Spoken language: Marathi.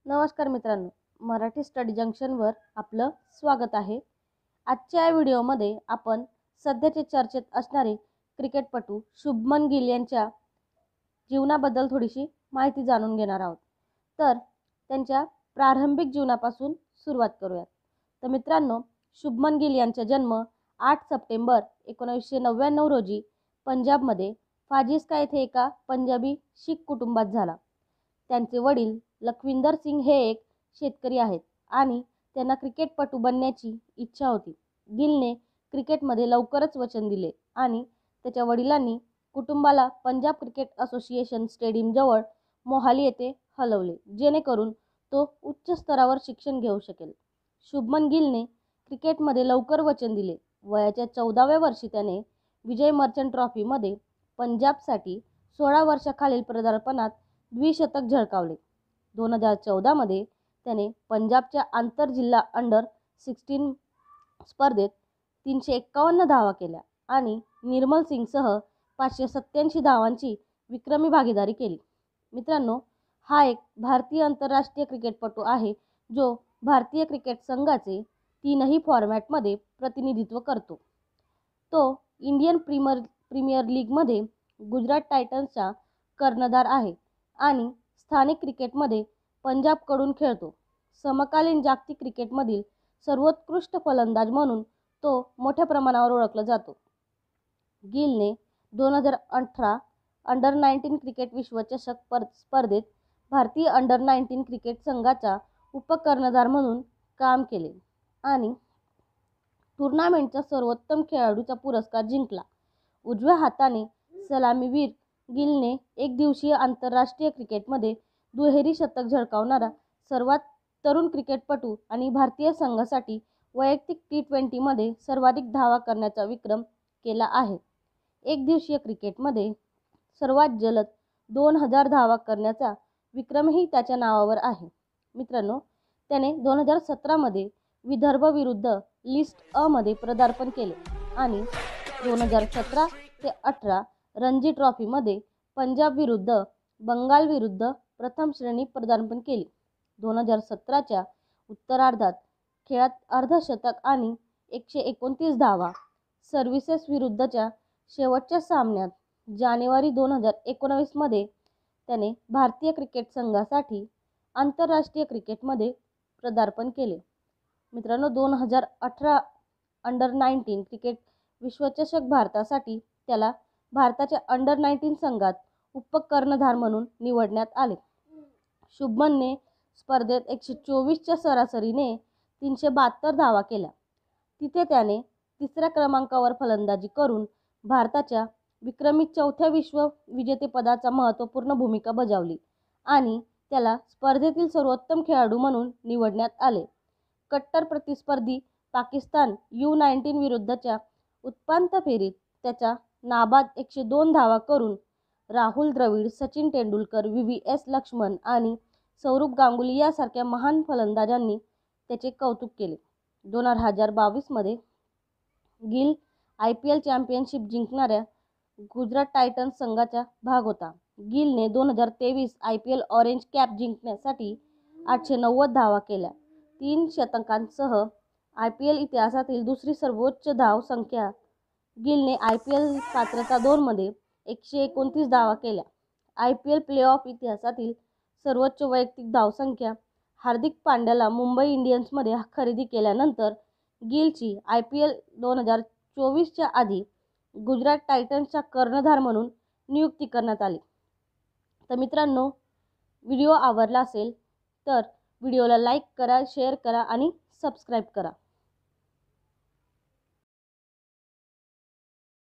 नमस्कार मित्रांनो, मराठी स्टडी जंक्शनवर आपलं स्वागत आहे। आजच्या व्हिडिओमध्ये आपण सध्याचे चर्चेत असणारे क्रिकेटपटू शुभमन गिल यांच्या जीवनाबद्दल थोडीशी माहिती जाणून घेणार आहोत। तर त्यांच्या प्रारंभिक जीवनापासून सुरुवात करूयात। तर मित्रांनो, शुभमन गिल यांचा जन्म 8 सप्टेंबर 1999 रोजी पंजाबमध्ये फाजिस्का येथे एका पंजाबी शीख कुटुंबात झाला। त्यांचे वडील लखविंदर सिंग हे एक शेतकरी आहेत आणि त्यांना क्रिकेटपटू बनण्याची इच्छा होती। गिलने क्रिकेटमध्ये लवकरच वचन दिले आणि त्याच्या वडिलांनी कुटुंबाला पंजाब क्रिकेट असोसिएशन स्टेडियम जवळ मोहाली येथे हलवले, जेणेकरून तो उच्च स्तरावर शिक्षण घेऊ शकेल। शुभमन गिलने क्रिकेटमध्ये लवकर वचन दिले। वयाच्या 14व्या वर्षी त्याने विजय मर्चंट ट्रॉफीमध्ये पंजाबसाठी 16 वर्षाखालील पदार्पणात द्विशतक झळकावले। 2014 मध्ये त्याने पंजाबच्या आंतर जिल्हा अंडर 16 स्पर्धेत 351 धावा केल्या आणि निर्मल सिंगसह 587 धावांची विक्रमी भागीदारी केली। मित्रांनो, हा एक भारतीय आंतरराष्ट्रीय क्रिकेटपटू आहे जो भारतीय क्रिकेट संघाचे 3ही फॉर्मॅटमध्ये प्रतिनिधित्व करतो। तो इंडियन प्रीमियर लीगमध्ये गुजरात टायटन्सचा कर्णधार आहे आणि स्थानिक क्रिकेटमध्ये पंजाबकडून खेळतो। समकालीन जागतिक क्रिकेटमधील सर्वोत्कृष्ट फलंदाज म्हणून तो मोठ्या प्रमाणावर ओळखला जातो। गिलने 2018 अंडर 19 क्रिकेट विश्वचषक स्पर्धेत भारतीय अंडर 19 क्रिकेट संघाचा उपकर्णधार म्हणून काम केले आणि टूर्नामेंटचा सर्वोत्तम खेळाडूचा पुरस्कार जिंकला। उजव्या हाताने सलामीवीर, गिलने एकदिवसीय आंतरराष्ट्रीय क्रिकेटमध्ये दुहेरी शतक झळकावणारा सर्वात तरुण क्रिकेटपटू आणि भारतीय संघासाठी वैयक्तिक T20 मध्ये सर्वाधिक धावा करण्याचा विक्रम केला आहे। एकदिवसीय क्रिकेटमध्ये सर्वात जलद 2000 धावा करण्याचा विक्रमही त्याच्या नावावर आहे। मित्रांनो, त्याने 2017 मध्ये विदर्भ विरुद्ध लिस्ट अ मध्ये पदार्पण केले आणि 2017 ते 18 रणजी ट्रॉफीमध्ये पंजाब विरुद्ध बंगाल विरुद्ध प्रथम श्रेणी पदार्पण केले। 2017 च्या उत्तरार्धात खेळात अर्धशतक आणि 129 धावा। सर्व्हिसेस विरुद्धच्या शेवटच्या सामन्यात जानेवारी 2019 मध्ये त्याने भारतीय क्रिकेट संघासाठी आंतरराष्ट्रीय क्रिकेटमध्ये पदार्पण केले। मित्रांनो, 2018 अंडर 19 क्रिकेट विश्वचषक भारतासाठी त्याला भारताच्या अंडर 19 संघात उपकर्णधार म्हणून निवडण्यात आले। शुभमनने स्पर्धेत 124 च्या सरासरीने 372 धावा केल्या। तिथे त्याने तिसऱ्या क्रमांकावर फलंदाजी करून भारताच्या विक्रमी 4थ्या विश्व विजेतेपदाचा महत्त्वपूर्ण भूमिका बजावली आणि त्याला स्पर्धेतील सर्वोत्तम खेळाडू म्हणून निवडण्यात आले। कट्टर प्रतिस्पर्धी पाकिस्तान U19 विरुद्धच्या उपांत्य फेरीत त्याचा नाबाद 102 धावा करून राहुल द्रविड, सचिन तेंडुलकर, VVS लक्ष्मण आणि सौरभ गांगुली यासारख्या महान फलंदाजांनी त्याचे कौतुक केले। 2022 मध्ये गिल IPL चॅम्पियनशिप जिंकणाऱ्या गुजरात टायटन्स संघाचा भाग होता। गिलने 2023 IPL ऑरेंज कॅप जिंकण्यासाठी 890 धावा केल्या। 3 शतकांसह IPL इतिहासातील दुसरी सर्वोच्च धाव संख्या। गिलने IPL पात्रता 2 मध्ये 129 धावा केल्या। IPL प्लेऑफ इतिहासातील सर्वोच्च वैयक्तिक धावसंख्या। हार्दिक पांड्याला मुंबई इंडियन्समध्ये खरेदी केल्यानंतर गिलची IPL 2024 च्या आधी गुजरात टायटन्सचा कर्णधार म्हणून नियुक्ती करण्यात आली। तर मित्रांनो, व्हिडिओ आवडला असेल तर व्हिडिओला लाईक करा, शेअर करा आणि सबस्क्राईब करा।